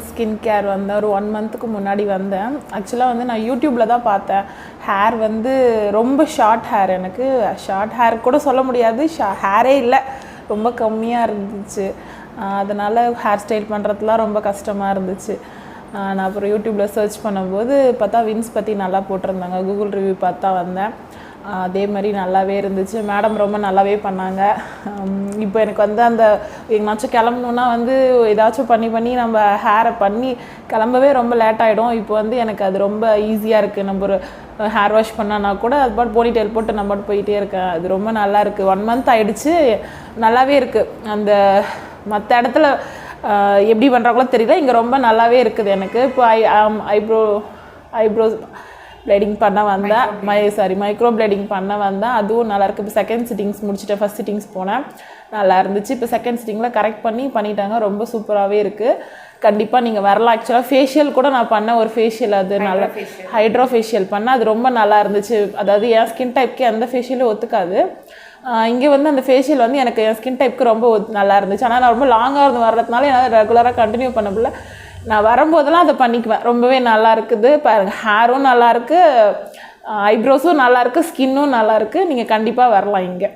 Skin care வந்தேன். ஒரு 1 மந்த்துக்கு முன்னாடி வந்தேன். ஆக்சுவலாக வந்து நான் யூடியூப்பில் தான் பார்த்தேன். ஹேர் வந்து ரொம்ப ஷார்ட் ஹேர், எனக்கு ஷார்ட் ஹேர் கூட சொல்ல முடியாது, ஹேரே இல்லை, ரொம்ப கம்மியாக இருந்துச்சு. அதனால் ஹேர் ஸ்டைல் பண்ணுறதுலாம் ரொம்ப கஷ்டமாக இருந்துச்சு. நான் அப்புறம் யூடியூப்பில் சர்ச் பண்ணும்போது பார்த்தா வின்ஸ் பற்றி நல்லா போட்டிருந்தாங்க. கூகுள் ரிவ்யூ பார்த்தா வந்தேன். அதே மாதிரி நல்லாவே இருந்துச்சு. மேடம் ரொம்ப நல்லாவே பண்ணாங்க. இப்போ எனக்கு வந்து அந்த எங்கேனாச்சும் கிளம்பணுன்னா வந்து ஏதாச்சும் பண்ணி நம்ம ஹேரை பண்ணி கிளம்பவே ரொம்ப லேட் ஆகிடும். இப்போ வந்து எனக்கு அது ரொம்ப ஈஸியாக இருக்குது. நம்ம ஒரு ஹேர் வாஷ் பண்ணான்னா கூட அது பாட்டு போனிடெயில் போட்டு நம்ம பாட்டு போயிட்டே இருக்கேன். அது ரொம்ப நல்லா இருக்குது. 1 மந்த் ஆகிடுச்சு, நல்லாவே இருக்குது. அந்த மற்ற இடத்துல எப்படி பண்ணுறாங்களோ தெரியல, இங்கே ரொம்ப நல்லாவே இருக்குது எனக்கு. இப்போ ஐப்ரோஸ் ப்ளேடிங் பண்ண வந்தேன். மைக்ரோப்ளேடிங் பண்ண வந்தேன். அதுவும் நல்லாயிருக்கு. இப்போ செகண்ட் சிட்டிங்ஸ் முடிச்சுட்டு ஃபஸ்ட் சிட்டிங்ஸ் போனேன், நல்லா இருந்துச்சு. இப்போ செகண்ட் சிட்டிங்கில் கரெக்ட் பண்ணிட்டாங்க. ரொம்ப சூப்பராகவே இருக்குது. கண்டிப்பாக நீங்கள் வரலாம். ஆக்சுவலாக ஃபேஷியல் கூட நான் பண்ணேன், ஒரு ஃபேஷியல், அது நல்லா ஹைட்ரா ஃபேஷியல் பண்ணேன். அது ரொம்ப நல்லா இருந்துச்சு. அதாவது என் ஸ்கின் டைப்க்கு எந்த ஃபேஷியலும் ஒத்துக்காது. இங்கே வந்து அந்த ஃபேஷியல் வந்து எனக்கு என் ஸ்கின் டைப்புக்கு ரொம்ப நல்லா இருந்துச்சு. ஆனால் நான் ரொம்ப லாங்காக இருந்து வர்றதுனால என்னால் ரெகுலராக கண்டினியூ பண்ண முடியல. நான் வரும்போதெல்லாம் அதை பண்ணிக்குவேன். ரொம்பவே நல்லா இருக்குது. பாருங்கள், ஹேரும் நல்லாயிருக்கு, ஐப்ரோஸும் நல்லாயிருக்கு, ஸ்கின்னும் நல்லாயிருக்கு. நீங்கள் கண்டிப்பாக வரலாம் இங்கே.